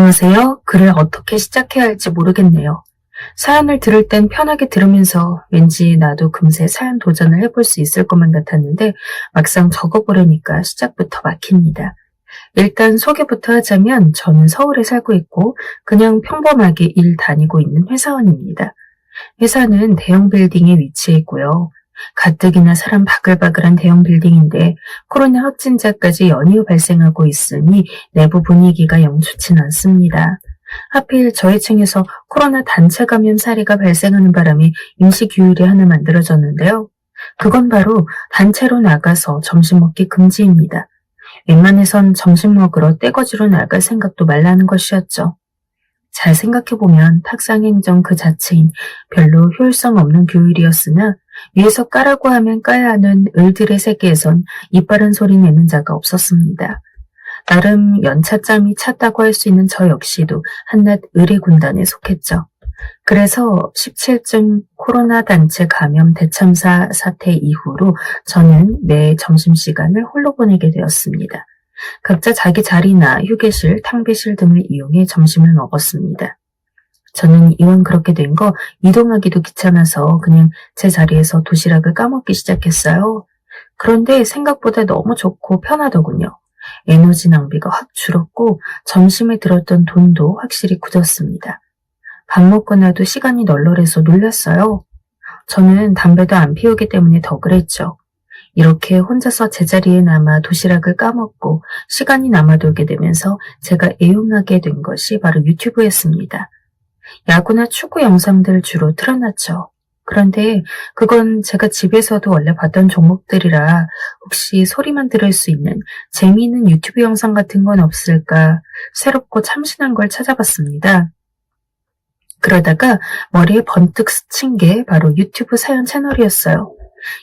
안녕하세요. 글을 어떻게 시작해야 할지 모르겠네요. 사연을 들을 땐 편하게 들으면서 왠지 나도 금세 사연 도전을 해볼 수 있을 것만 같았는데 막상 적어보려니까 시작부터 막힙니다. 일단 소개부터 하자면 저는 서울에 살고 있고 그냥 평범하게 일 다니고 있는 회사원입니다. 회사는 대형 빌딩에 위치해 있고요. 가뜩이나 사람 바글바글한 대형 빌딩인데 코로나 확진자까지 연이어 발생하고 있으니 내부 분위기가 영 좋진 않습니다. 하필 저희 층에서 코로나 단체 감염 사례가 발생하는 바람에 임시 규율이 하나 만들어졌는데요. 그건 바로 단체로 나가서 점심 먹기 금지입니다. 웬만해선 점심 먹으러 떼거지로 나갈 생각도 말라는 것이었죠. 잘 생각해보면 탁상행정 그 자체인 별로 효율성 없는 규율이었으나 위에서 까라고 하면 까야 하는 을들의 세계에선 이빠른 소리 내는 자가 없었습니다. 나름 연차짬이 찼다고 할 수 있는 저 역시도 한낱 을의 군단에 속했죠. 그래서 17중 코로나 단체 감염 대참사 사태 이후로 저는 매 점심시간을 홀로 보내게 되었습니다. 각자 자기 자리나 휴게실, 탕비실 등을 이용해 점심을 먹었습니다. 저는 이왕 그렇게 된 거 이동하기도 귀찮아서 그냥 제 자리에서 도시락을 까먹기 시작했어요. 그런데 생각보다 너무 좋고 편하더군요. 에너지 낭비가 확 줄었고 점심에 들었던 돈도 확실히 굳었습니다. 밥 먹고 나도 시간이 널널해서 놀랐어요. 저는 담배도 안 피우기 때문에 더 그랬죠. 이렇게 혼자서 제자리에 남아 도시락을 까먹고 시간이 남아돌게 되면서 제가 애용하게 된 것이 바로 유튜브였습니다. 야구나 축구 영상들 주로 틀어놨죠. 그런데 그건 제가 집에서도 원래 봤던 종목들이라 혹시 소리만 들을 수 있는 재미있는 유튜브 영상 같은 건 없을까 새롭고 참신한 걸 찾아봤습니다. 그러다가 머리에 번뜩 스친 게 바로 유튜브 사연 채널이었어요.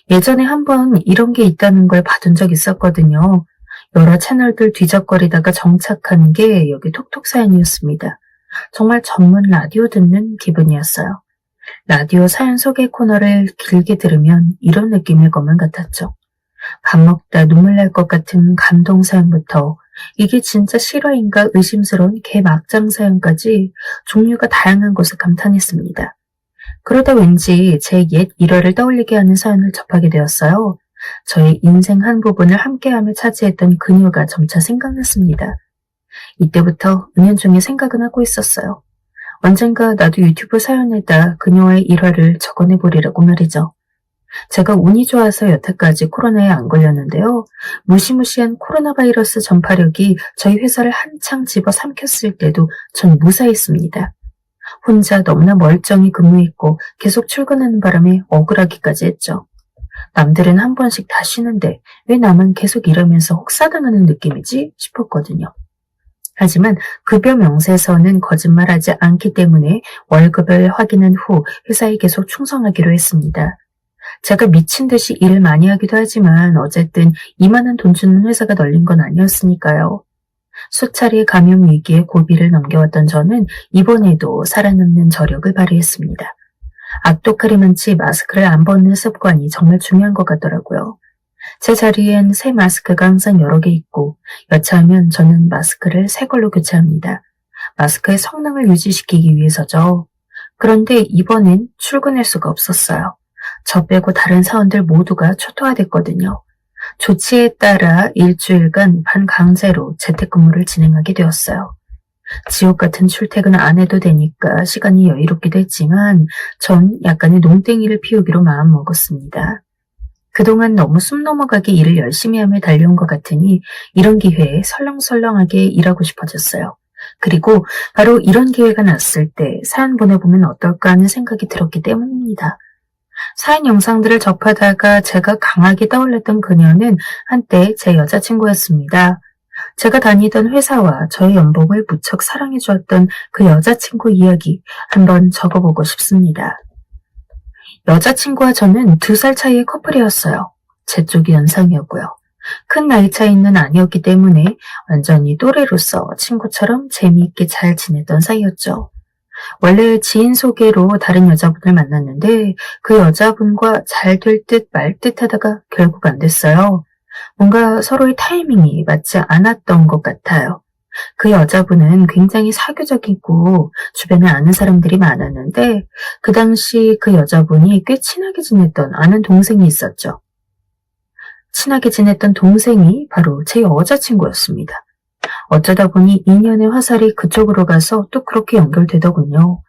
예전에 한번 이런 게 있다는 걸 봐둔 적 있었거든요. 여러 채널들 뒤적거리다가 정착한 게 여기 톡톡 사연이었습니다. 정말 전문 라디오 듣는 기분이었어요. 라디오 사연 소개 코너를 길게 들으면 이런 느낌일 것만 같았죠. 밥 먹다 눈물 날 것 같은 감동 사연부터 이게 진짜 실화인가 의심스러운 개막장 사연까지 종류가 다양한 것을 감탄했습니다. 그러다 왠지 제 옛 일화를 떠올리게 하는 사연을 접하게 되었어요. 저의 인생 한 부분을 함께하며 차지했던 그녀가 점차 생각났습니다. 이때부터 은연중에 생각은 하고 있었어요. 언젠가 나도 유튜브 사연에다 그녀와의 일화를 적어내보리라고 말이죠. 제가 운이 좋아서 여태까지 코로나에 안 걸렸는데요. 무시무시한 코로나 바이러스 전파력이 저희 회사를 한창 집어삼켰을 때도 전 무사했습니다. 혼자 너무나 멀쩡히 근무했고 계속 출근하는 바람에 억울하기까지 했죠. 남들은 한 번씩 다 쉬는데 왜 나만 계속 일하면서 혹사당하는 느낌이지 싶었거든요. 하지만 급여 명세서는 거짓말하지 않기 때문에 월급을 확인한 후 회사에 계속 충성하기로 했습니다. 제가 미친 듯이 일을 많이 하기도 하지만 어쨌든 이만한 돈 주는 회사가 널린 건 아니었으니까요. 수차례 감염 위기에 고비를 넘겨왔던 저는 이번에도 살아남는 저력을 발휘했습니다. 악독하리만치 마스크를 안 벗는 습관이 정말 중요한 것 같더라고요. 제 자리엔 새 마스크가 항상 여러 개 있고 여차하면 저는 마스크를 새 걸로 교체합니다. 마스크의 성능을 유지시키기 위해서죠. 그런데 이번엔 출근할 수가 없었어요. 저 빼고 다른 사원들 모두가 초토화됐거든요. 조치에 따라 일주일간 반강제로 재택근무를 진행하게 되었어요. 지옥 같은 출퇴근 안 해도 되니까 시간이 여유롭기도 했지만 전 약간의 농땡이를 피우기로 마음먹었습니다. 그동안 너무 숨 넘어가게 일을 열심히 하며 달려온 것 같으니 이런 기회에 설렁설렁하게 일하고 싶어졌어요. 그리고 바로 이런 기회가 났을 때 사연 보내보면 어떨까 하는 생각이 들었기 때문입니다. 사연 영상들을 접하다가 제가 강하게 떠올렸던 그녀는 한때 제 여자친구였습니다. 제가 다니던 회사와 저의 연봉을 무척 사랑해주었던 그 여자친구 이야기 한번 적어보고 싶습니다. 여자친구와 저는 2살 차이의 커플이었어요. 제 쪽이 연상이었고요. 큰 나이 차이는 아니었기 때문에 완전히 또래로서 친구처럼 재미있게 잘 지냈던 사이였죠. 원래 지인 소개로 다른 여자분을 만났는데 그 여자분과 잘 될 듯 말 듯 하다가 결국 안 됐어요. 뭔가 서로의 타이밍이 맞지 않았던 것 같아요. 그 여자분은 굉장히 사교적이고 주변에 아는 사람들이 많았는데 그 당시 그 여자분이 꽤 친하게 지냈던 아는 동생이 있었죠. 친하게 지냈던 동생이 바로 제 여자친구였습니다. 어쩌다 보니 인연의 화살이 그쪽으로 가서 또 그렇게 연결되더군요.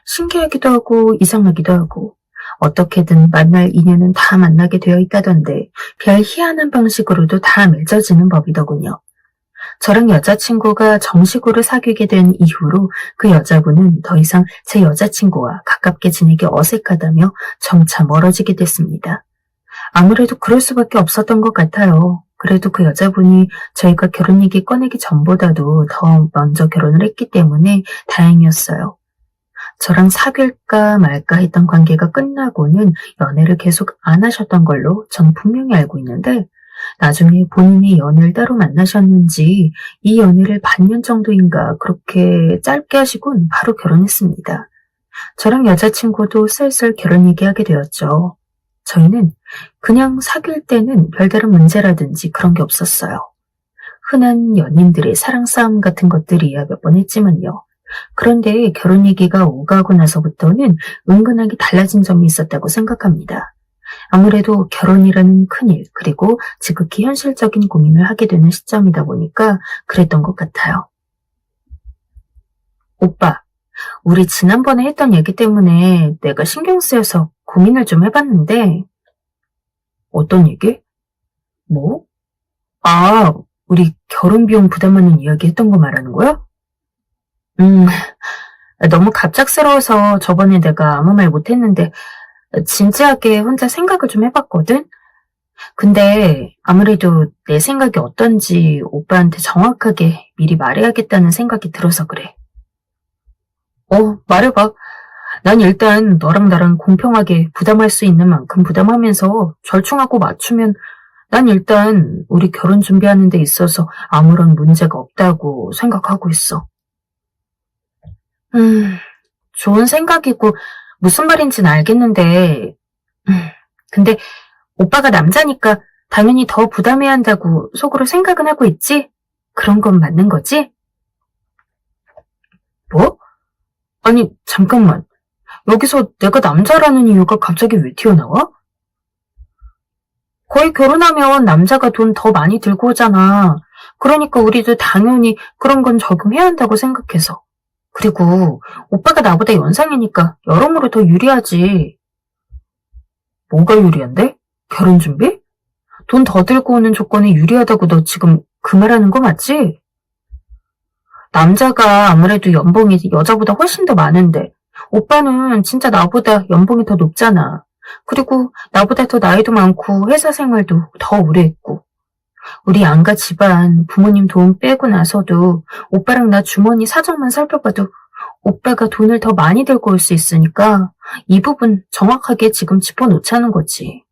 신기하기도 하고 이상하기도 하고 어떻게든 만날 인연은 다 만나게 되어 있다던데 별 희한한 방식으로도 다 맺어지는 법이더군요. 저랑 여자친구가 정식으로 사귀게 된 이후로 그 여자분은 더 이상 제 여자친구와 가깝게 지내기 어색하다며 점차 멀어지게 됐습니다. 아무래도 그럴 수밖에 없었던 것 같아요. 그래도 그 여자분이 저희가 결혼 얘기 꺼내기 전보다도 더 먼저 결혼을 했기 때문에 다행이었어요. 저랑 사귈까 말까 했던 관계가 끝나고는 연애를 계속 안 하셨던 걸로 전 분명히 알고 있는데 나중에 본인이 연애를 따로 만나셨는지 이 연애를 반년 정도인가 그렇게 짧게 하시곤 바로 결혼했습니다. 저랑 여자친구도 슬슬 결혼 얘기하게 되었죠. 저희는 그냥 사귈 때는 별다른 문제라든지 그런 게 없었어요. 흔한 연인들의 사랑 싸움 같은 것들이야 몇 번 했지만요. 그런데 결혼 얘기가 오가고 나서부터는 은근하게 달라진 점이 있었다고 생각합니다. 아무래도 결혼이라는 큰일, 그리고 지극히 현실적인 고민을 하게 되는 시점이다 보니까 그랬던 것 같아요. 오빠, 우리 지난번에 했던 얘기 때문에 내가 신경 쓰여서 고민을 좀 해봤는데. 어떤 얘기? 뭐? 아, 우리 결혼 비용 부담하는 이야기 했던 거 말하는 거야? 너무 갑작스러워서 저번에 내가 아무 말 못했는데 진지하게 혼자 생각을 좀 해봤거든? 근데 아무래도 내 생각이 어떤지 오빠한테 정확하게 미리 말해야겠다는 생각이 들어서 그래. 말해봐. 난 일단 너랑 나랑 공평하게 부담할 수 있는 만큼 부담하면서 절충하고 맞추면 난 일단 우리 결혼 준비하는 데 있어서 아무런 문제가 없다고 생각하고 있어. 좋은 생각이고 무슨 말인지는 알겠는데 근데 오빠가 남자니까 당연히 더 부담해야 한다고 속으로 생각은 하고 있지? 그런 건 맞는 거지? 뭐? 아니, 잠깐만. 여기서 내가 남자라는 이유가 갑자기 왜 튀어나와? 거의 결혼하면 남자가 돈 더 많이 들고 오잖아. 그러니까 우리도 당연히 그런 건 적용해야 한다고 생각해서. 그리고 오빠가 나보다 연상이니까 여러모로 더 유리하지. 뭐가 유리한데? 결혼 준비? 돈 더 들고 오는 조건이 유리하다고 너 지금 그 말하는 거 맞지? 남자가 아무래도 연봉이 여자보다 훨씬 더 많은데 오빠는 진짜 나보다 연봉이 더 높잖아. 그리고 나보다 더 나이도 많고 회사 생활도 더 오래 했고 우리 양가 집안 부모님 도움 빼고 나서도 오빠랑 나 주머니 사정만 살펴봐도 오빠가 돈을 더 많이 들고 올 수 있으니까 이 부분 정확하게 지금 짚어놓자는 거지.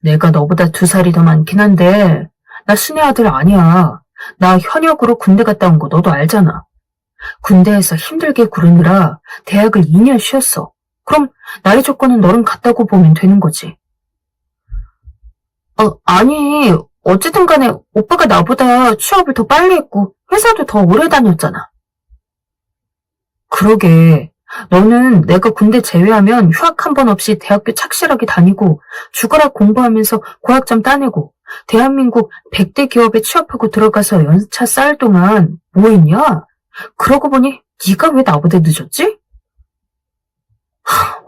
내가 너보다 2살이 더 많긴 한데 나 신의 아들 아니야. 나 현역으로 군대 갔다 온 거 너도 알잖아. 군대에서 힘들게 구르느라 대학을 2년 쉬었어. 그럼 나의 조건은 너랑 같다고 보면 되는 거지. 아니, 어쨌든 간에 오빠가 나보다 취업을 더 빨리 했고 회사도 더 오래 다녔잖아. 그러게. 너는 내가 군대 제외하면 휴학 한 번 없이 대학교 착실하게 다니고 죽어라 공부하면서 고학점 따내고 대한민국 100대 기업에 취업하고 들어가서 연차 쌓을 동안 뭐 했냐? 그러고 보니 네가 왜 나보다 늦었지?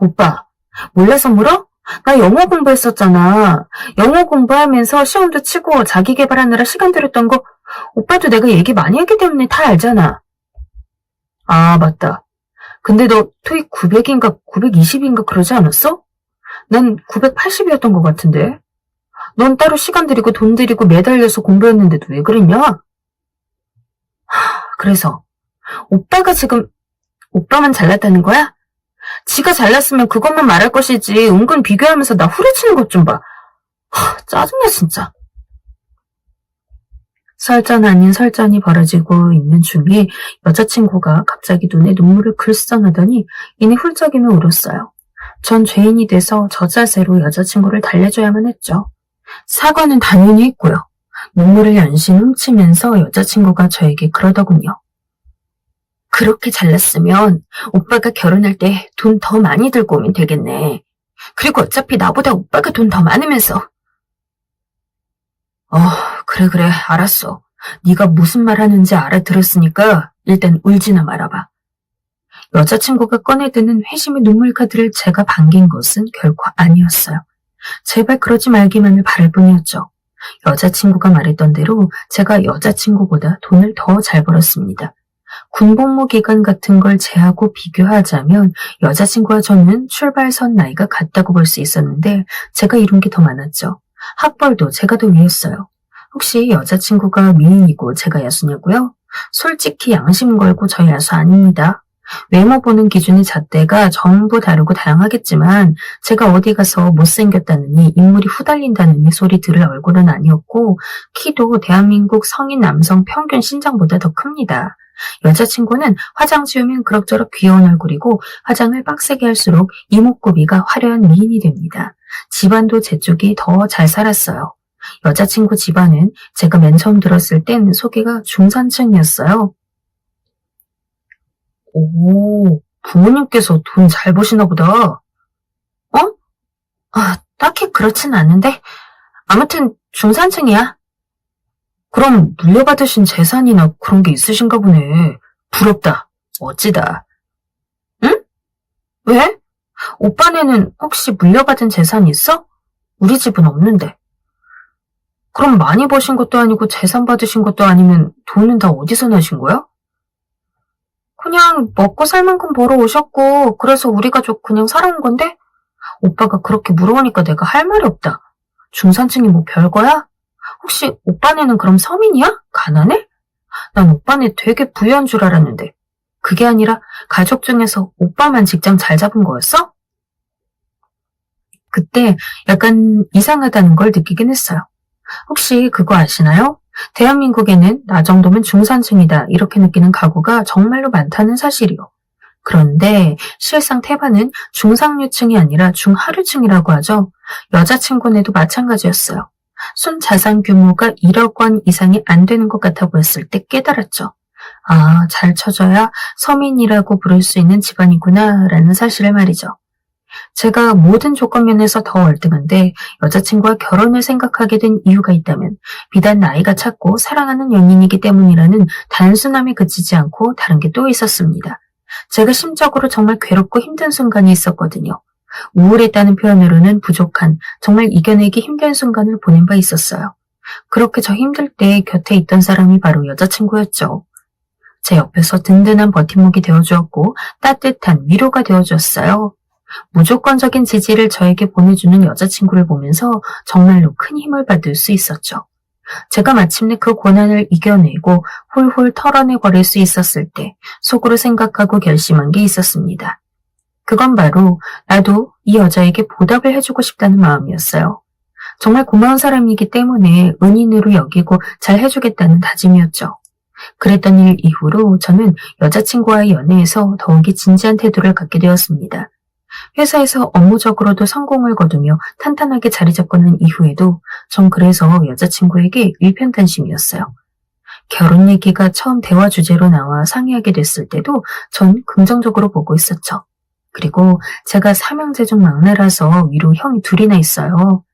오빠, 몰라서 물어? 나 영어 공부했었잖아. 영어 공부하면서 시험도 치고 자기 개발하느라 시간 들였던 거 오빠도 내가 얘기 많이 했기 때문에 다 알잖아. 아, 맞다. 근데 너 토익 900인가 920인가 그러지 않았어? 난 980이었던 것 같은데. 넌 따로 시간 들이고 돈 들이고 매달려서 공부했는데도 왜 그랬냐? 그래서 오빠가 지금 오빠만 잘났다는 거야? 지가 잘났으면 그것만 말할 것이지 은근 비교하면서 나 후려치는 것 좀 봐. 짜증나 진짜. 설전 아닌 설전이 벌어지고 있는 중에 여자친구가 갑자기 눈에 눈물을 글썽하더니 이내 훌쩍이며 울었어요. 전 죄인이 돼서 저 자세로 여자친구를 달래줘야만 했죠. 사과는 당연히 했고요. 눈물을 연신 훔치면서 여자친구가 저에게 그러더군요. 그렇게 잘났으면 오빠가 결혼할 때 돈 더 많이 들고 오면 되겠네. 그리고 어차피 나보다 오빠가 돈 더 많으면서. 어, 그래, 알았어. 네가 무슨 말 하는지 알아들었으니까 일단 울지나 말아봐. 여자친구가 꺼내드는 회심의 눈물 카드를 제가 반긴 것은 결코 아니었어요. 제발 그러지 말기만을 바랄 뿐이었죠. 여자친구가 말했던 대로 제가 여자친구보다 돈을 더 잘 벌었습니다. 군복무 기간 같은 걸 제하고 비교하자면 여자친구와 저는 출발선 나이가 같다고 볼 수 있었는데 제가 이룬 게 더 많았죠. 학벌도 제가 더 위였어요. 혹시 여자친구가 미인이고 제가 야수냐고요? 솔직히 양심 걸고 저 야수 아닙니다. 외모 보는 기준의 잣대가 전부 다르고 다양하겠지만 제가 어디 가서 못생겼다느니 인물이 후달린다느니 소리 들을 얼굴은 아니었고 키도 대한민국 성인 남성 평균 신장보다 더 큽니다. 여자친구는 화장 지우면 그럭저럭 귀여운 얼굴이고 화장을 빡세게 할수록 이목구비가 화려한 미인이 됩니다. 집안도 제 쪽이 더 잘 살았어요. 여자친구 집안은 제가 맨 처음 들었을 땐 소개가 중산층이었어요. 오, 부모님께서 돈 잘 버시나 보다. 어? 딱히 그렇진 않은데 아무튼 중산층이야. 그럼 물려받으신 재산이나 그런 게 있으신가 보네. 부럽다. 멋지다. 응? 왜? 오빠네는 혹시 물려받은 재산 있어? 우리 집은 없는데. 그럼 많이 버신 것도 아니고 재산 받으신 것도 아니면 돈은 다 어디서 나신 거야? 그냥 먹고 살 만큼 벌어오셨고 그래서 우리 가족 그냥 살아온 건데? 오빠가 그렇게 물어보니까 내가 할 말이 없다. 중산층이 뭐 별거야? 혹시 오빠네는 그럼 서민이야? 가난해? 난 오빠네 되게 부유한 줄 알았는데 그게 아니라 가족 중에서 오빠만 직장 잘 잡은 거였어? 그때 약간 이상하다는 걸 느끼긴 했어요. 혹시 그거 아시나요? 대한민국에는 나 정도면 중산층이다 이렇게 느끼는 가구가 정말로 많다는 사실이요. 그런데 실상 태반은 중상류층이 아니라 중하류층이라고 하죠. 여자친구네도 마찬가지였어요. 순자산 규모가 1억 원 이상이 안 되는 것 같아 보였을 때 깨달았죠. 아, 잘 쳐줘야 서민이라고 부를 수 있는 집안이구나 라는 사실을 말이죠. 제가 모든 조건 면에서 더 월등한데 여자친구와 결혼을 생각하게 된 이유가 있다면 비단 나이가 찼고 사랑하는 연인이기 때문이라는 단순함에 그치지 않고 다른 게 또 있었습니다. 제가 심적으로 정말 괴롭고 힘든 순간이 있었거든요. 우울했다는 표현으로는 부족한, 정말 이겨내기 힘든 순간을 보낸 바 있었어요. 그렇게 저 힘들 때 곁에 있던 사람이 바로 여자친구였죠. 제 옆에서 든든한 버팀목이 되어주었고 따뜻한 위로가 되어주었어요. 무조건적인 지지를 저에게 보내주는 여자친구를 보면서 정말로 큰 힘을 받을 수 있었죠. 제가 마침내 그 고난을 이겨내고 훌훌 털어내버릴 수 있었을 때 속으로 생각하고 결심한 게 있었습니다. 그건 바로 나도 이 여자에게 보답을 해주고 싶다는 마음이었어요. 정말 고마운 사람이기 때문에 은인으로 여기고 잘 해주겠다는 다짐이었죠. 그랬던 일 이후로 저는 여자친구와의 연애에서 더욱이 진지한 태도를 갖게 되었습니다. 회사에서 업무적으로도 성공을 거두며 탄탄하게 자리 잡고 난 이후에도 전 그래서 여자친구에게 일편단심이었어요. 결혼 얘기가 처음 대화 주제로 나와 상의하게 됐을 때도 전 긍정적으로 보고 있었죠. 그리고 제가 삼형제 중 막내라서 위로 형이 둘이나 있어요.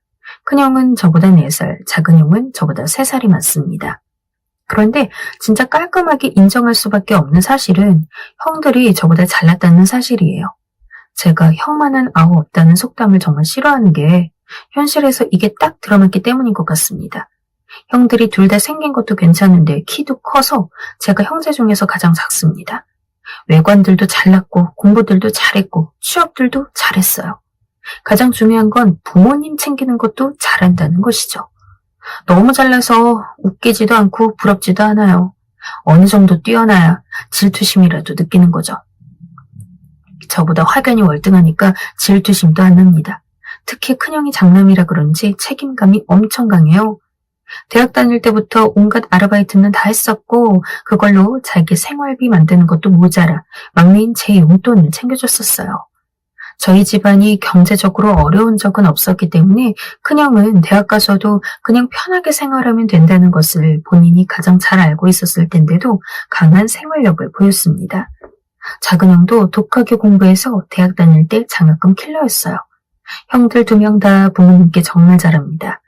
큰 형은 저보다 4살, 작은 형은 저보다 3살이 많습니다. 그런데 진짜 깔끔하게 인정할 수밖에 없는 사실은 형들이 저보다 잘났다는 사실이에요. 제가 형만한 아우 없다는 속담을 정말 싫어하는 게 현실에서 이게 딱 들어맞기 때문인 것 같습니다. 형들이 둘 다 생긴 것도 괜찮은데 키도 커서 제가 형제 중에서 가장 작습니다. 외관들도 잘났고 공부들도 잘했고 취업들도 잘했어요. 가장 중요한 건 부모님 챙기는 것도 잘한다는 것이죠. 너무 잘나서 웃기지도 않고 부럽지도 않아요. 어느 정도 뛰어나야 질투심이라도 느끼는 거죠. 저보다 확연히 월등하니까 질투심도 안 납니다. 특히 큰형이 장남이라 그런지 책임감이 엄청 강해요. 대학 다닐 때부터 온갖 아르바이트는 다 했었고 그걸로 자기 생활비 만드는 것도 모자라 막내인 제 용돈을 챙겨줬었어요. 저희 집안이 경제적으로 어려운 적은 없었기 때문에 큰형은 대학 가서도 그냥 편하게 생활하면 된다는 것을 본인이 가장 잘 알고 있었을 텐데도 강한 생활력을 보였습니다. 작은 형도 독하게 공부해서 대학 다닐 때 장학금 킬러였어요. 형들 2명 다 부모님께 정말 잘합니다.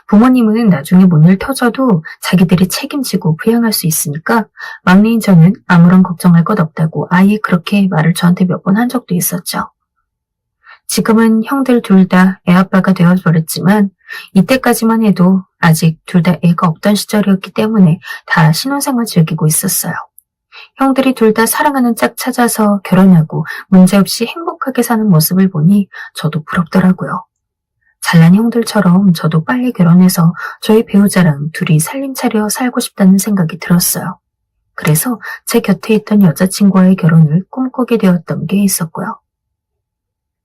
부모님은 나중에 뭔 일 터져도 자기들이 책임지고 부양할 수 있으니까 막내인 저는 아무런 걱정할 것 없다고 아예 그렇게 말을 저한테 몇 번 한 적도 있었죠. 지금은 형들 둘 다 애아빠가 되어버렸지만 이때까지만 해도 아직 둘 다 애가 없던 시절이었기 때문에 다 신혼생활 즐기고 있었어요. 형들이 둘 다 사랑하는 짝 찾아서 결혼하고 문제없이 행복하게 사는 모습을 보니 저도 부럽더라고요. 잘난 형들처럼 저도 빨리 결혼해서 저희 배우자랑 둘이 살림 차려 살고 싶다는 생각이 들었어요. 그래서 제 곁에 있던 여자친구와의 결혼을 꿈꾸게 되었던 게 있었고요.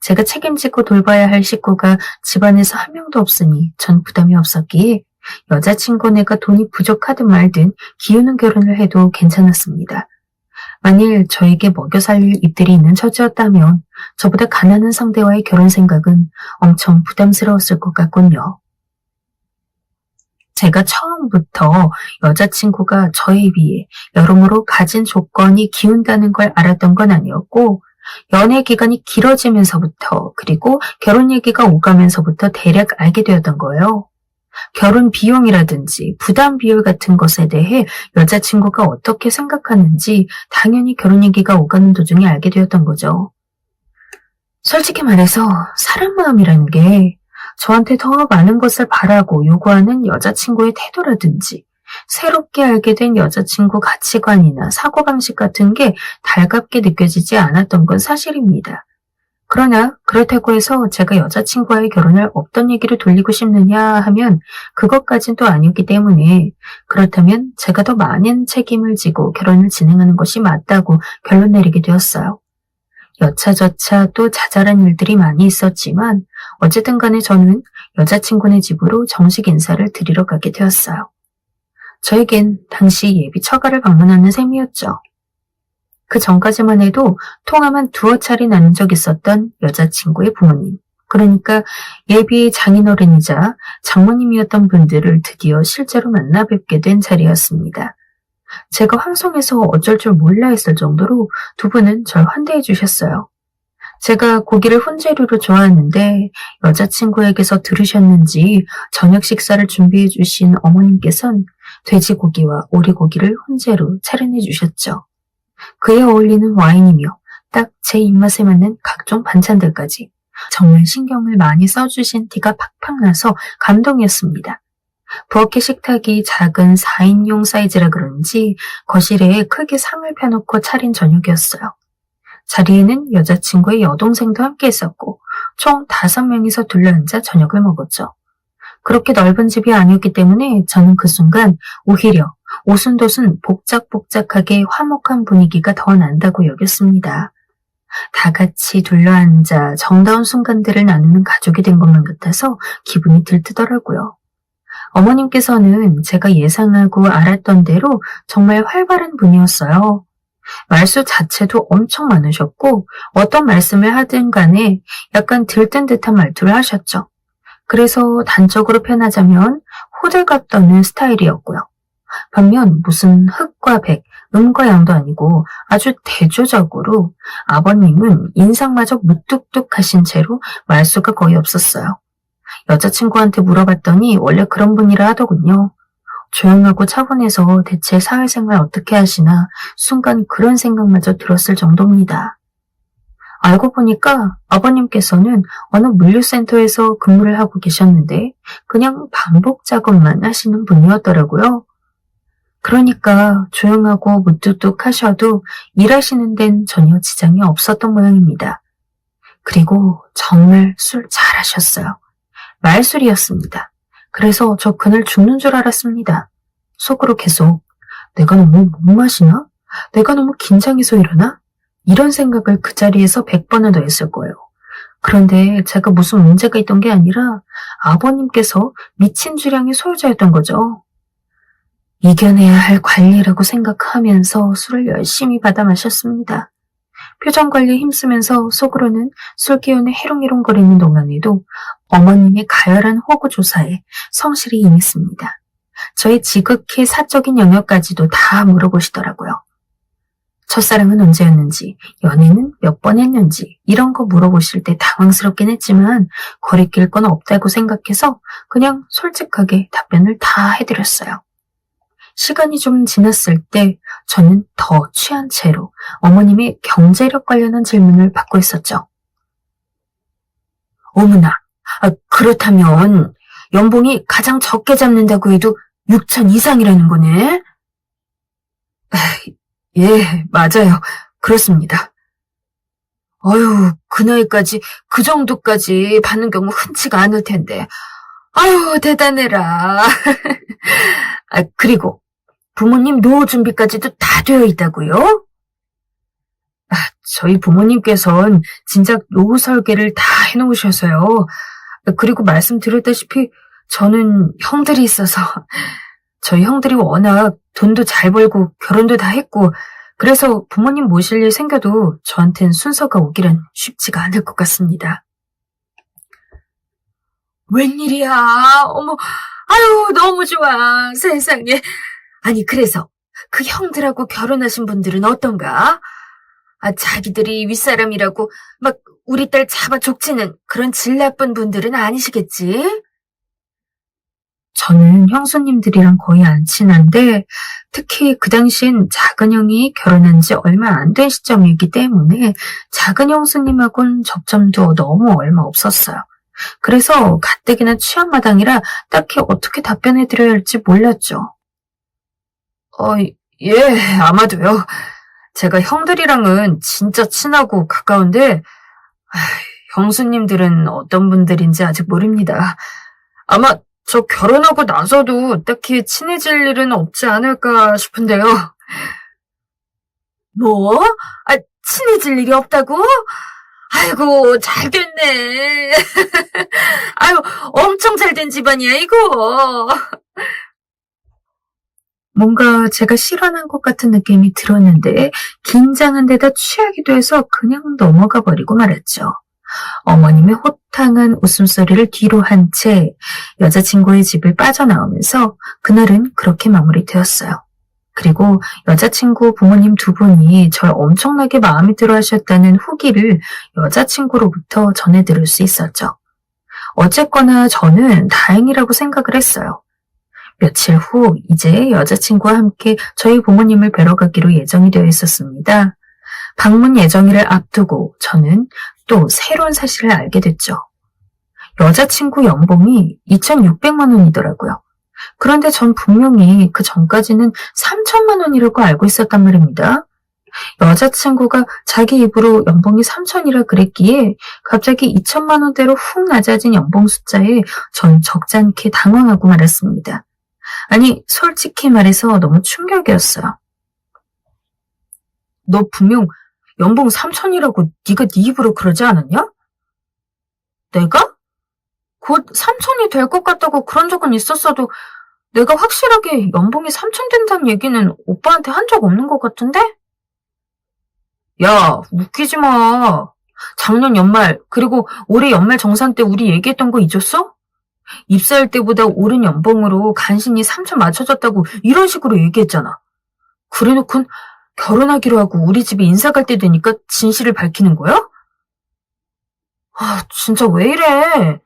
제가 책임지고 돌봐야 할 식구가 집안에서 한 명도 없으니 전 부담이 없었기에 여자친구네가 돈이 부족하든 말든 기우는 결혼을 해도 괜찮았습니다. 만일 저에게 먹여 살릴 입들이 있는 처지였다면 저보다 가난한 상대와의 결혼 생각은 엄청 부담스러웠을 것 같군요. 제가 처음부터 여자친구가 저에 비해 여러모로 가진 조건이 기운다는 걸 알았던 건 아니었고 연애 기간이 길어지면서부터 그리고 결혼 얘기가 오가면서부터 대략 알게 되었던 거예요. 결혼 비용이라든지 부담 비율 같은 것에 대해 여자친구가 어떻게 생각하는지 당연히 결혼 얘기가 오가는 도중에 알게 되었던 거죠. 솔직히 말해서 사람 마음이라는 게 저한테 더 많은 것을 바라고 요구하는 여자친구의 태도라든지 새롭게 알게 된 여자친구 가치관이나 사고방식 같은 게 달갑게 느껴지지 않았던 건 사실입니다. 그러나 그렇다고 해서 제가 여자친구와의 결혼을 없던 얘기를 돌리고 싶느냐 하면 그것까진 또 아니었기 때문에 그렇다면 제가 더 많은 책임을 지고 결혼을 진행하는 것이 맞다고 결론 내리게 되었어요. 여차저차 또 자잘한 일들이 많이 있었지만 어쨌든 간에 저는 여자친구네 집으로 정식 인사를 드리러 가게 되었어요. 저에겐 당시 예비 처가를 방문하는 셈이었죠. 그 전까지만 해도 통화만 2차례 나눈 적 있었던 여자친구의 부모님, 그러니까 예비 장인어른이자 장모님이었던 분들을 드디어 실제로 만나 뵙게 된 자리였습니다. 제가 황송해서 어쩔 줄 몰라 했을 정도로 두 분은 절 환대해 주셨어요. 제가 고기를 훈제류로 좋아하는데 여자친구에게서 들으셨는지 저녁 식사를 준비해 주신 어머님께선 돼지고기와 오리고기를 훈제로 차려내 주셨죠. 그에 어울리는 와인이며 딱 제 입맛에 맞는 각종 반찬들까지 정말 신경을 많이 써주신 티가 팍팍 나서 감동이었습니다. 부엌의 식탁이 작은 4인용 사이즈라 그런지 거실에 크게 상을 펴놓고 차린 저녁이었어요. 자리에는 여자친구의 여동생도 함께 있었고 총 5명이서 둘러앉아 저녁을 먹었죠. 그렇게 넓은 집이 아니었기 때문에 저는 그 순간 오히려 오순도순 복작복작하게 화목한 분위기가 더 난다고 여겼습니다. 다 같이 둘러앉아 정다운 순간들을 나누는 가족이 된 것만 같아서 기분이 들뜨더라고요. 어머님께서는 제가 예상하고 알았던 대로 정말 활발한 분이었어요. 말수 자체도 엄청 많으셨고 어떤 말씀을 하든 간에 약간 들뜬 듯한 말투를 하셨죠. 그래서 단적으로 표현하자면 호들갑 떠는 스타일이었고요. 반면 무슨 흑과 백, 음과 양도 아니고 아주 대조적으로 아버님은 인상마저 무뚝뚝하신 채로 말수가 거의 없었어요. 여자친구한테 물어봤더니 원래 그런 분이라 하더군요. 조용하고 차분해서 대체 사회생활 어떻게 하시나 순간 그런 생각마저 들었을 정도입니다. 알고 보니까 아버님께서는 어느 물류센터에서 근무를 하고 계셨는데 그냥 반복 작업만 하시는 분이었더라고요. 그러니까 조용하고 무뚝뚝하셔도 일하시는 데는 전혀 지장이 없었던 모양입니다. 그리고 정말 술 잘하셨어요. 말술이었습니다. 그래서 저 그날 죽는 줄 알았습니다. 속으로 계속 내가 너무 못 마시나? 내가 너무 긴장해서 이러나? 이런 생각을 그 자리에서 100번은 더 했을 거예요. 그런데 제가 무슨 문제가 있던 게 아니라 아버님께서 미친 주량의 소유자였던 거죠. 이겨내야 할 관리라고 생각하면서 술을 열심히 받아 마셨습니다. 표정 관리에 힘쓰면서 속으로는 술 기운에 해롱해롱거리는 동안에도 어머님의 가열한 호구 조사에 성실히 임했습니다. 저의 지극히 사적인 영역까지도 다 물어보시더라고요. 첫사랑은 언제였는지, 연애는 몇 번 했는지 이런 거 물어보실 때 당황스럽긴 했지만 거리낄 건 없다고 생각해서 그냥 솔직하게 답변을 다 해드렸어요. 시간이 좀 지났을 때 저는 더 취한 채로 어머님의 경제력 관련한 질문을 받고 있었죠. 어머나, 그렇다면 연봉이 가장 적게 잡는다고 해도 6천 이상이라는 거네? 예, 맞아요. 그렇습니다. 어휴, 그 나이까지 그 정도까지 받는 경우 흔치가 않을 텐데. 아유, 대단해라. 그리고 부모님 노후 준비까지도 다 되어 있다고요? 저희 부모님께서는 진작 노후 설계를 다 해놓으셔서요. 그리고 말씀드렸다시피 저는 형들이 있어서 저희 형들이 워낙 돈도 잘 벌고 결혼도 다 했고 그래서 부모님 모실 일 생겨도 저한텐 순서가 오기란 쉽지가 않을 것 같습니다. 웬일이야. 어머, 아유 너무 좋아. 세상에. 아니 그래서 그 형들하고 결혼하신 분들은 어떤가? 자기들이 윗사람이라고 막 우리 딸 잡아 족치는 그런 질 나쁜 분들은 아니시겠지? 저는 형수님들이랑 거의 안 친한데 특히 그 당시엔 작은 형이 결혼한 지 얼마 안 된 시점이기 때문에 작은 형수님하고는 접점도 너무 얼마 없었어요. 그래서 가뜩이나 취향마당이라 딱히 어떻게 답변해드려야 할지 몰랐죠. 예, 아마도요. 제가 형들이랑은 진짜 친하고 가까운데 형수님들은 어떤 분들인지 아직 모릅니다. 아마 저 결혼하고 나서도 딱히 친해질 일은 없지 않을까 싶은데요. 뭐? 친해질 일이 없다고? 아이고, 잘 됐네. 아유, 엄청 잘 된 집안이야, 이거. 뭔가 제가 실언한 것 같은 느낌이 들었는데 긴장한 데다 취하기도 해서 그냥 넘어가 버리고 말았죠. 어머님의 호탕한 웃음소리를 뒤로 한 채 여자친구의 집을 빠져나오면서 그날은 그렇게 마무리되었어요. 그리고 여자친구 부모님 두 분이 절 엄청나게 마음에 들어 하셨다는 후기를 여자친구로부터 전해 들을 수 있었죠. 어쨌거나 저는 다행이라고 생각을 했어요. 며칠 후 이제 여자친구와 함께 저희 부모님을 뵈러 가기로 예정이 되어 있었습니다. 방문 예정일을 앞두고 저는 또 새로운 사실을 알게 됐죠. 여자친구 연봉이 2,600만 원이더라고요. 그런데 전 분명히 그 전까지는 3천만 원이라고 알고 있었단 말입니다. 여자친구가 자기 입으로 연봉이 3천이라 그랬기에 갑자기 2천만 원대로 훅 낮아진 연봉 숫자에 전 적잖게 당황하고 말았습니다. 아니, 솔직히 말해서 너무 충격이었어요. 너 분명 연봉 3천이라고 네가 네 입으로 그러지 않았냐? 내가? 곧 3천이 될 것 같다고 그런 적은 있었어도 내가 확실하게 연봉이 3천 된다는 얘기는 오빠한테 한 적 없는 것 같은데? 야, 웃기지 마. 작년 연말 그리고 올해 연말 정산 때 우리 얘기했던 거 잊었어? 입사할 때보다 오른 연봉으로 간신히 3천 맞춰줬다고 이런 식으로 얘기했잖아. 그래놓곤 결혼하기로 하고 우리 집에 인사 갈 때 되니까 진실을 밝히는 거야? 진짜 왜 이래?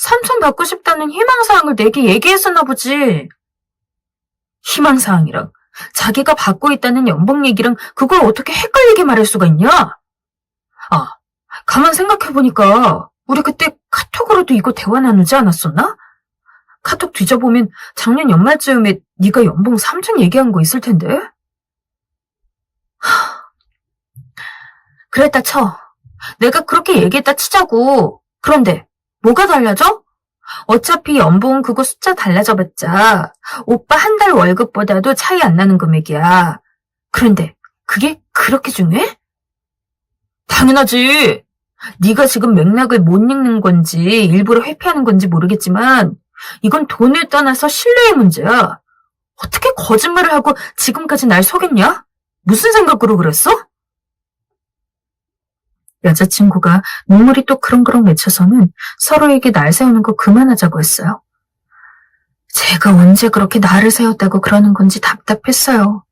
3천 받고 싶다는 희망사항을 내게 얘기했었나 보지. 희망사항이랑 자기가 받고 있다는 연봉 얘기랑 그걸 어떻게 헷갈리게 말할 수가 있냐? 가만 생각해보니까 우리 그때 카톡으로도 이거 대화 나누지 않았었나? 카톡 뒤져보면 작년 연말쯤에 네가 연봉 3천 얘기한 거 있을 텐데. 그랬다 쳐. 내가 그렇게 얘기했다 치자고. 그런데 뭐가 달라져? 어차피 연봉 그거 숫자 달라져봤자 오빠 한 달 월급보다도 차이 안 나는 금액이야. 그런데 그게 그렇게 중요해? 당연하지. 네가 지금 맥락을 못 읽는 건지 일부러 회피하는 건지 모르겠지만 이건 돈을 떠나서 신뢰의 문제야. 어떻게 거짓말을 하고 지금까지 날 속였냐? 무슨 생각으로 그랬어? 여자친구가 눈물이 또 그렁그렁 맺혀서는 서로에게 날 세우는 거 그만하자고 했어요. 제가 언제 그렇게 날을 세웠다고 그러는 건지 답답했어요.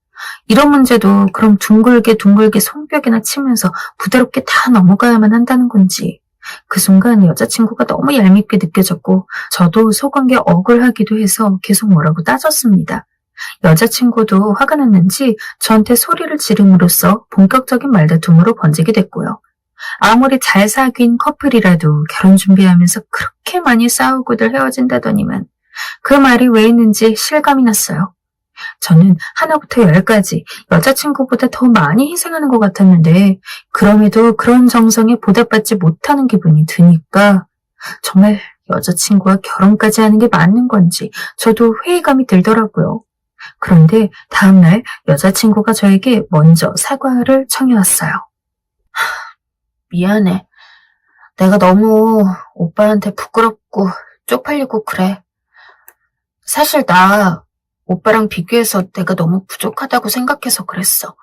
이런 문제도 그럼 둥글게 손뼉이나 치면서 부드럽게 다 넘어가야만 한다는 건지. 그 순간 여자친구가 너무 얄밉게 느껴졌고 저도 속은 게 억울하기도 해서 계속 뭐라고 따졌습니다. 여자친구도 화가 났는지 저한테 소리를 지름으로써 본격적인 말다툼으로 번지게 됐고요. 아무리 잘 사귄 커플이라도 결혼 준비하면서 그렇게 많이 싸우고들 헤어진다더니만 그 말이 왜 있는지 실감이 났어요. 저는 하나부터 열까지 여자친구보다 더 많이 희생하는 것 같았는데 그럼에도 그런 정성에 보답받지 못하는 기분이 드니까 정말 여자친구와 결혼까지 하는 게 맞는 건지 저도 회의감이 들더라고요. 그런데 다음날 여자친구가 저에게 먼저 사과를 청해왔어요. 미안해. 내가 너무 오빠한테 부끄럽고 쪽팔리고 그래. 사실 나 오빠랑 비교해서 내가 너무 부족하다고 생각해서 그랬어.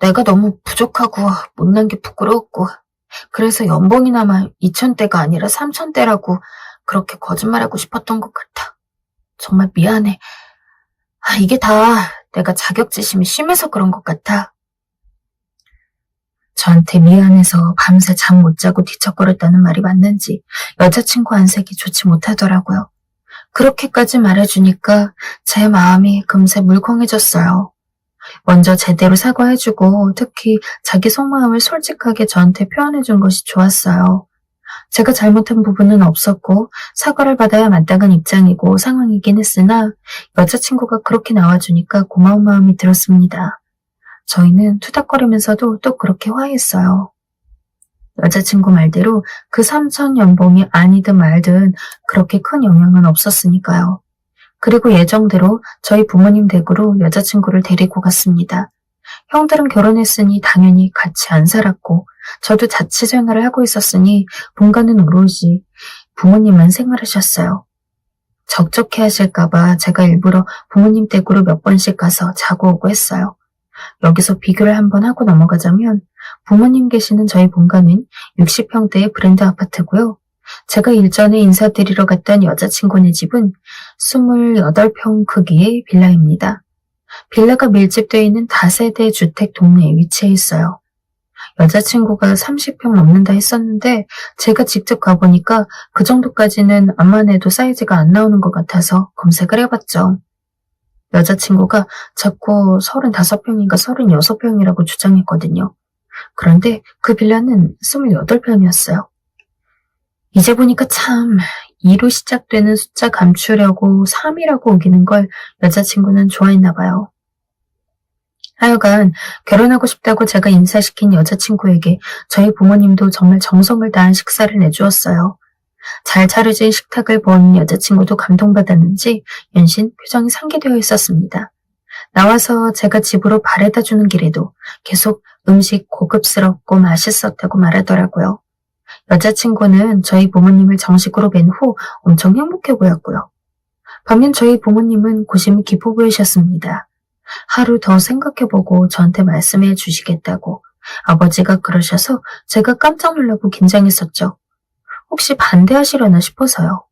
내가 너무 부족하고 못난 게 부끄러웠고 그래서 연봉이나마 2,000대가 아니라 3,000대라고 그렇게 거짓말하고 싶었던 것 같아. 정말 미안해. 이게 다 내가 자격지심이 심해서 그런 것 같아. 저한테 미안해서 밤새 잠 못 자고 뒤척거렸다는 말이 맞는지 여자친구 안색이 좋지 못하더라고요. 그렇게까지 말해주니까 제 마음이 금세 물컹해졌어요. 먼저 제대로 사과해주고 특히 자기 속마음을 솔직하게 저한테 표현해준 것이 좋았어요. 제가 잘못한 부분은 없었고 사과를 받아야 마땅한 입장이고 상황이긴 했으나 여자친구가 그렇게 나와주니까 고마운 마음이 들었습니다. 저희는 투닥거리면서도 또 그렇게 화해했어요. 여자친구 말대로 그 3,000 연봉이 아니든 말든 그렇게 큰 영향은 없었으니까요. 그리고 예정대로 저희 부모님 댁으로 여자친구를 데리고 갔습니다. 형들은 결혼했으니 당연히 같이 안 살았고 저도 자취 생활을 하고 있었으니 본가는 오로지 부모님만 생활하셨어요. 적적해 하실까봐 제가 일부러 부모님 댁으로 몇 번씩 가서 자고 오고 했어요. 여기서 비교를 한번 하고 넘어가자면 부모님 계시는 저희 본가는 60평대의 브랜드 아파트고요. 제가 일전에 인사드리러 갔던 여자친구네 집은 28평 크기의 빌라입니다. 빌라가 밀집되어 있는 다세대 주택 동네에 위치해 있어요. 여자친구가 30평 넘는다 했었는데 제가 직접 가보니까 그 정도까지는 암만 해도 사이즈가 안 나오는 것 같아서 검색을 해봤죠. 여자친구가 자꾸 35평인가 36평이라고 주장했거든요. 그런데 그 빌라는 28평이었어요. 이제 보니까 참 2로 시작되는 숫자 감추려고 3이라고 우기는 걸 여자친구는 좋아했나 봐요. 하여간 결혼하고 싶다고 제가 인사시킨 여자친구에게 저희 부모님도 정말 정성을 다한 식사를 내주었어요. 잘 차려진 식탁을 본 여자친구도 감동받았는지 연신 표정이 상기되어 있었습니다. 나와서 제가 집으로 바래다 주는 길에도 계속 음식 고급스럽고 맛있었다고 말하더라고요. 여자친구는 저희 부모님을 정식으로 뵌 후 엄청 행복해 보였고요. 반면 저희 부모님은 고심이 깊어 보이셨습니다. 하루 더 생각해보고 저한테 말씀해 주시겠다고 아버지가 그러셔서 제가 깜짝 놀라고 긴장했었죠. 혹시 반대하시려나 싶어서요.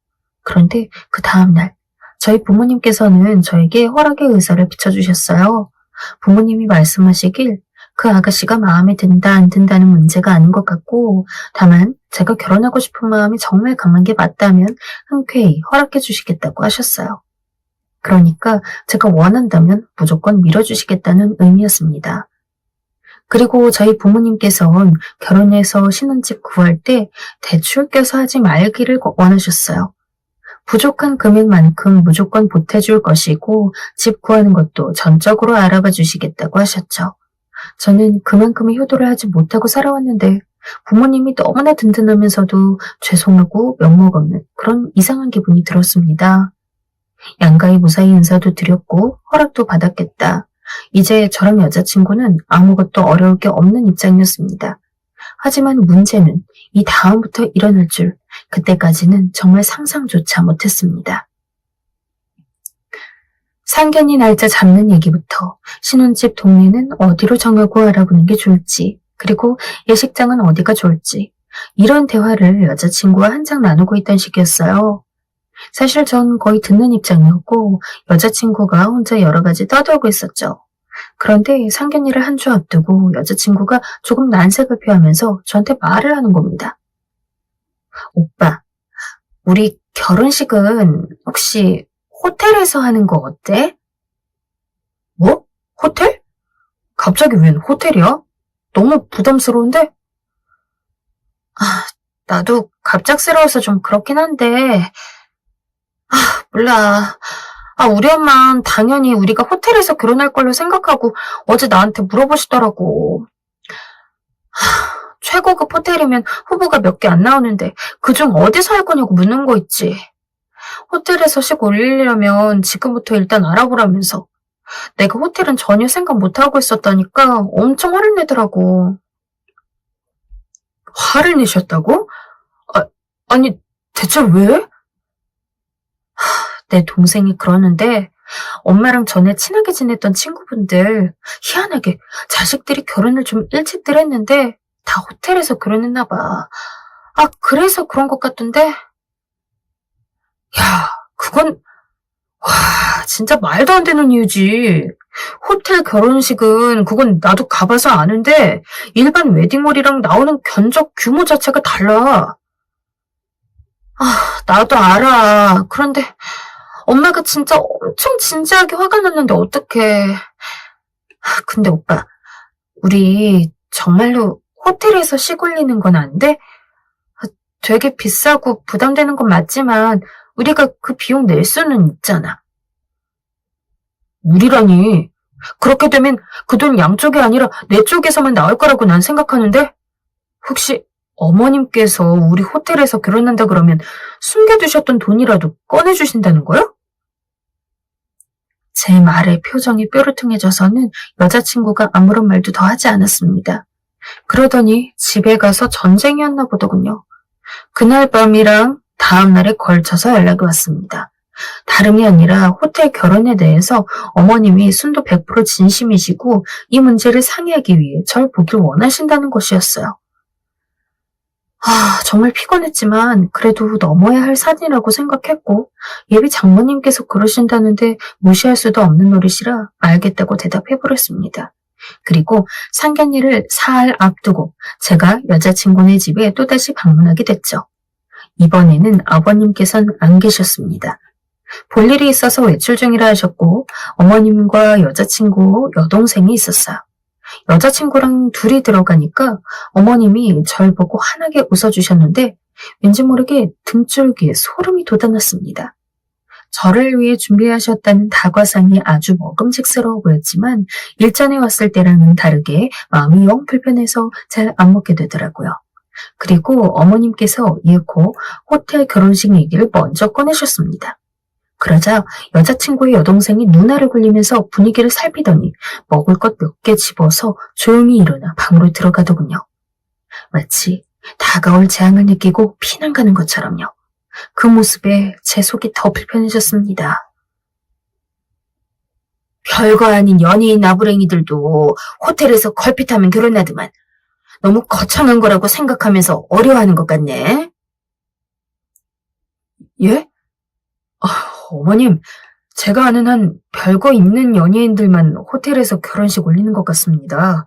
그런데 그 다음날 저희 부모님께서는 저에게 허락의 의사를 비춰주셨어요. 부모님이 말씀하시길 그 아가씨가 마음에 든다 안 든다는 문제가 아닌 것 같고 다만 제가 결혼하고 싶은 마음이 정말 강한 게 맞다면 흔쾌히 허락해 주시겠다고 하셨어요. 그러니까 제가 원한다면 무조건 밀어주시겠다는 의미였습니다. 그리고 저희 부모님께서는 결혼해서 신혼집 구할 때 대출 껴서 하지 말기를 원하셨어요. 부족한 금액만큼 무조건 보태줄 것이고 집 구하는 것도 전적으로 알아봐 주시겠다고 하셨죠. 저는 그만큼의 효도를 하지 못하고 살아왔는데 부모님이 너무나 든든하면서도 죄송하고 면목없는 그런 이상한 기분이 들었습니다. 양가히 무사히 인사도 드렸고 허락도 받았겠다. 이제 저랑 여자친구는 아무것도 어려울 게 없는 입장이었습니다. 하지만 문제는 이 다음부터 일어날 줄 그때까지는 정말 상상조차 못했습니다. 상견례 날짜 잡는 얘기부터 신혼집 동네는 어디로 정하고 알아보는 게 좋을지 그리고 예식장은 어디가 좋을지 이런 대화를 여자친구와 한창 나누고 있던 시기였어요. 사실 전 거의 듣는 입장이었고 여자친구가 혼자 여러 가지 떠들고 있었죠. 그런데 상견례를 한 주 앞두고 여자친구가 조금 난색을 표하면서 저한테 말을 하는 겁니다. 오빠, 우리 결혼식은 혹시 호텔에서 하는 거 어때? 뭐? 호텔? 갑자기 웬 호텔이야? 너무 부담스러운데? 나도 갑작스러워서 좀 그렇긴 한데, 몰라. 우리 엄마는 당연히 우리가 호텔에서 결혼할 걸로 생각하고 어제 나한테 물어보시더라고. 최고급 호텔이면 후보가 몇 개 안 나오는데 그중 어디서 할 거냐고 묻는 거 있지. 호텔에서 식 올리려면 지금부터 일단 알아보라면서. 내가 호텔은 전혀 생각 못하고 있었다니까 엄청 화를 내더라고. 화를 내셨다고? 아니, 대체 왜? 내 동생이 그러는데 엄마랑 전에 친하게 지냈던 친구분들 희한하게 자식들이 결혼을 좀 일찍들 했는데 다 호텔에서 결혼했나 봐. 그래서 그런 것 같던데? 야, 그건 진짜 말도 안 되는 이유지. 호텔 결혼식은 그건 나도 가봐서 아는데 일반 웨딩홀이랑 나오는 견적 규모 자체가 달라. 나도 알아. 그런데 엄마가 진짜 엄청 진지하게 화가 났는데 어떡해. 근데 오빠, 우리 정말로 호텔에서 식 올리는 건 안 돼? 되게 비싸고 부담되는 건 맞지만 우리가 그 비용 낼 수는 있잖아. 우리라니. 그렇게 되면 그 돈 양쪽이 아니라 내 쪽에서만 나올 거라고 난 생각하는데 혹시 어머님께서 우리 호텔에서 결혼한다 그러면 숨겨두셨던 돈이라도 꺼내주신다는 거야? 제 말에 표정이 뾰루퉁해져서는 여자친구가 아무런 말도 더 하지 않았습니다. 그러더니 집에 가서 전쟁이었나 보더군요. 그날 밤이랑 다음 날에 걸쳐서 연락이 왔습니다. 다름이 아니라 호텔 결혼에 대해서 어머님이 순도 100% 진심이시고 이 문제를 상의하기 위해 절 보길 원하신다는 것이었어요. 정말 피곤했지만 그래도 넘어야 할 산이라고 생각했고 예비 장모님께서 그러신다는데 무시할 수도 없는 노릇이라 알겠다고 대답해버렸습니다. 그리고 상견례를 사흘 앞두고 제가 여자친구네 집에 또다시 방문하게 됐죠. 이번에는 아버님께서는 안 계셨습니다. 볼일이 있어서 외출 중이라 하셨고 어머님과 여자친구 여동생이 있었어요. 여자친구랑 둘이 들어가니까 어머님이 절 보고 환하게 웃어주셨는데 왠지 모르게 등줄기에 소름이 돋아났습니다. 저를 위해 준비하셨다는 다과상이 아주 먹음직스러워 보였지만 일전에 왔을 때랑은 다르게 마음이 영 불편해서 잘 안 먹게 되더라고요. 그리고 어머님께서 이윽고 호텔 결혼식 얘기를 먼저 꺼내셨습니다. 그러자 여자친구의 여동생이 눈알을 굴리면서 분위기를 살피더니 먹을 것 몇 개 집어서 조용히 일어나 방으로 들어가더군요. 마치 다가올 재앙을 느끼고 피난 가는 것처럼요. 그 모습에 제 속이 더 불편해졌습니다. 별거 아닌 연예인 나부랭이들도 호텔에서 걸핏하면 결혼하더만 너무 거창한 거라고 생각하면서 어려워하는 것 같네. 예? 어머님, 제가 아는 한 별거 있는 연예인들만 호텔에서 결혼식 올리는 것 같습니다.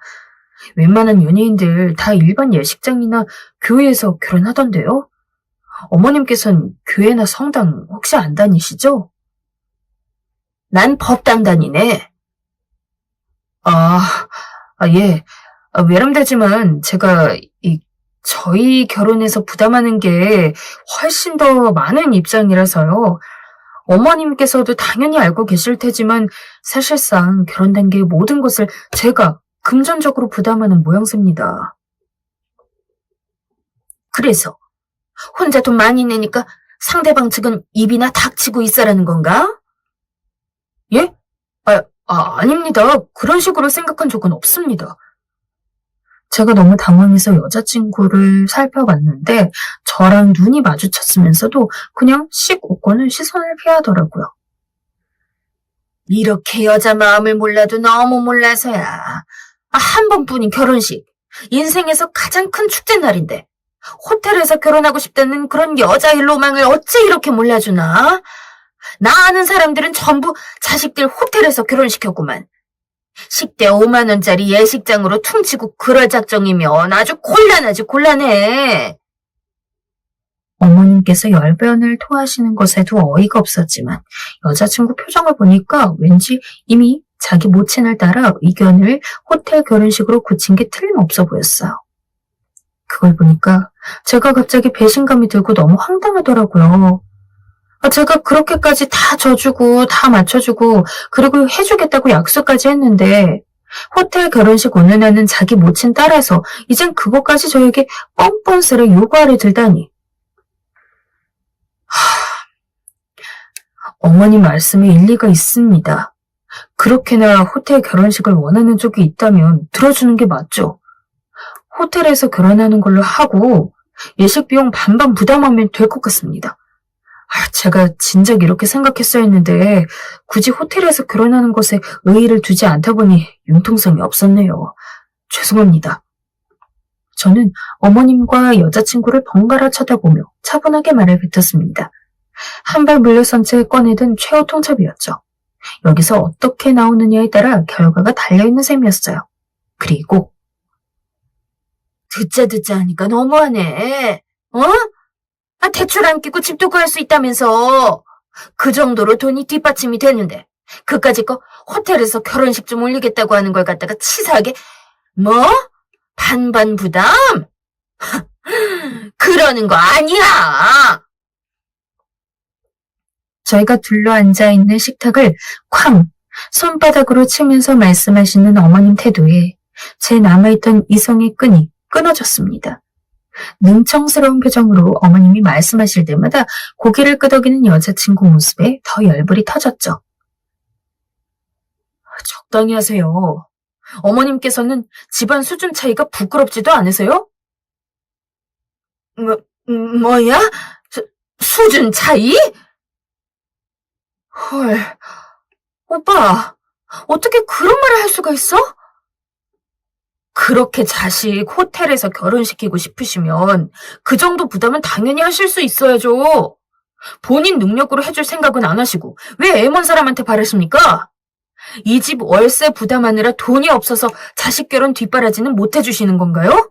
웬만한 연예인들 다 일반 예식장이나 교회에서 결혼하던데요? 어머님께서는 교회나 성당 혹시 안 다니시죠? 난 법당 다니네. 예. 외람되지만 제가 저희 결혼에서 부담하는 게 훨씬 더 많은 입장이라서요. 어머님께서도 당연히 알고 계실 테지만 사실상 결혼 단계의 모든 것을 제가 금전적으로 부담하는 모양새입니다. 그래서 혼자 돈 많이 내니까 상대방 측은 입이나 닥치고 있어라는 건가? 예? 아닙니다. 그런 식으로 생각한 적은 없습니다. 제가 너무 당황해서 여자친구를 살펴봤는데 저랑 눈이 마주쳤으면서도 그냥 씩 웃고는 시선을 피하더라고요. 이렇게 여자 마음을 몰라도 너무 몰라서야. 한 번뿐인 결혼식. 인생에서 가장 큰 축제 날인데 호텔에서 결혼하고 싶다는 그런 여자의 로망을 어째 이렇게 몰라주나? 나 아는 사람들은 전부 자식들 호텔에서 결혼시켰구만. 식대 5만 원짜리 예식장으로 퉁치고 그럴 작정이면 아주 곤란하지 곤란해. 어머님께서 열변을 토하시는 것에도 어이가 없었지만 여자친구 표정을 보니까 왠지 이미 자기 모친을 따라 의견을 호텔 결혼식으로 굳힌 게 틀림없어 보였어요. 그걸 보니까 제가 갑자기 배신감이 들고 너무 황당하더라고요. 제가 그렇게까지 다 져주고 다 맞춰주고 그리고 해주겠다고 약속까지 했는데 호텔 결혼식 오는 날은 자기 모친 따라서 이젠 그것까지 저에게 뻔뻔스레 요구하려 들다니. 어머니 말씀에 일리가 있습니다. 그렇게나 호텔 결혼식을 원하는 쪽이 있다면 들어주는 게 맞죠. 호텔에서 결혼하는 걸로 하고 예식 비용 반반 부담하면 될 것 같습니다. 제가 진작 이렇게 생각했어야 했는데 굳이 호텔에서 결혼하는 것에 의의를 두지 않다 보니 융통성이 없었네요. 죄송합니다. 저는 어머님과 여자친구를 번갈아 쳐다보며 차분하게 말을 뱉었습니다. 한 발 물러선 채 꺼내든 최후 통첩이었죠. 여기서 어떻게 나오느냐에 따라 결과가 달려있는 셈이었어요. 그리고 듣자 하니까 너무하네. 대출 안 끼고 집도 구할 수 있다면서. 그 정도로 돈이 뒷받침이 되는데 그까짓 거 호텔에서 결혼식 좀 올리겠다고 하는 걸 갖다가 치사하게 뭐? 반반 부담? 그러는 거 아니야. 저희가 둘러앉아 있는 식탁을 쾅! 손바닥으로 치면서 말씀하시는 어머님 태도에 제 남아있던 이성의 끈이 끊어졌습니다. 능청스러운 표정으로 어머님이 말씀하실 때마다 고개를 끄덕이는 여자친구 모습에 더 열불이 터졌죠. 적당히 하세요. 어머님께서는 집안 수준 차이가 부끄럽지도 않으세요? 뭐야? 수준 차이? 헐, 오빠, 어떻게 그런 말을 할 수가 있어? 그렇게 자식 호텔에서 결혼시키고 싶으시면 그 정도 부담은 당연히 하실 수 있어야죠. 본인 능력으로 해줄 생각은 안 하시고 왜 애 먼 사람한테 바라십니까? 이 집 월세 부담하느라 돈이 없어서 자식 결혼 뒷바라지는 못 해주시는 건가요?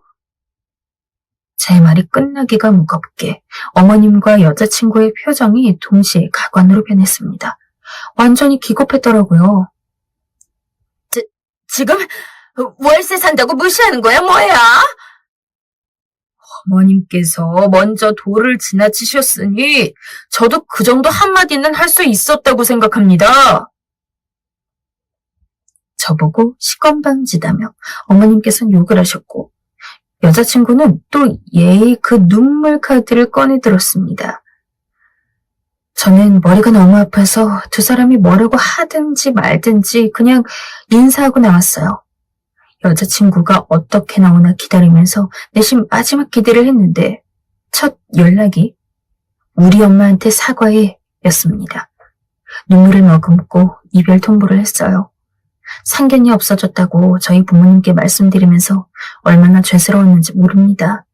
제 말이 끝나기가 무겁게 어머님과 여자친구의 표정이 동시에 가관으로 변했습니다. 완전히 기겁했더라고요. 지금 월세 산다고 무시하는 거야, 뭐야? 어머님께서 먼저 도를 지나치셨으니 저도 그 정도 한마디는 할 수 있었다고 생각합니다. 저보고 시건방지다며 어머님께서는 욕을 하셨고 여자친구는 또 예의 그 눈물 카드를 꺼내 들었습니다. 저는 머리가 너무 아파서 두 사람이 뭐라고 하든지 말든지 그냥 인사하고 나왔어요. 여자친구가 어떻게 나오나 기다리면서 내심 마지막 기대를 했는데 첫 연락이 우리 엄마한테 사과해 였습니다. 눈물을 머금고 이별 통보를 했어요. 상견이 없어졌다고 저희 부모님께 말씀드리면서 얼마나 죄스러웠는지 모릅니다.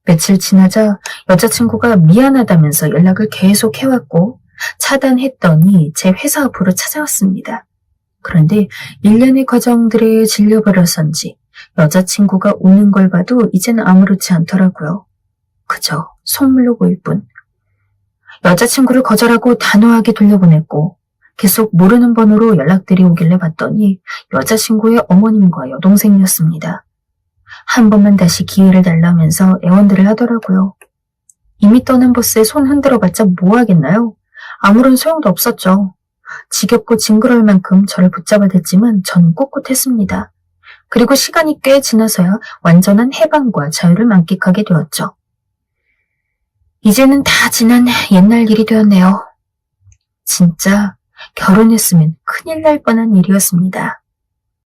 며칠 지나자 여자친구가 미안하다면서 연락을 계속 해왔고 차단했더니 제 회사 앞으로 찾아왔습니다. 그런데 일련의 과정들에 질려버려서인지 여자친구가 웃는 걸 봐도 이젠 아무렇지 않더라고요. 그저 속물로 보일 뿐. 여자친구를 거절하고 단호하게 돌려보냈고 계속 모르는 번호로 연락들이 오길래 봤더니 여자친구의 어머님과 여동생이었습니다. 한 번만 다시 기회를 달라면서 애원들을 하더라고요. 이미 떠난 보스에 손 흔들어봤자 뭐 하겠나요? 아무런 소용도 없었죠. 지겹고 징그러울 만큼 저를 붙잡아댔지만 저는 꿋꿋했습니다. 그리고 시간이 꽤 지나서야 완전한 해방과 자유를 만끽하게 되었죠. 이제는 다 지난 옛날 일이 되었네요. 진짜 결혼했으면 큰일 날 뻔한 일이었습니다.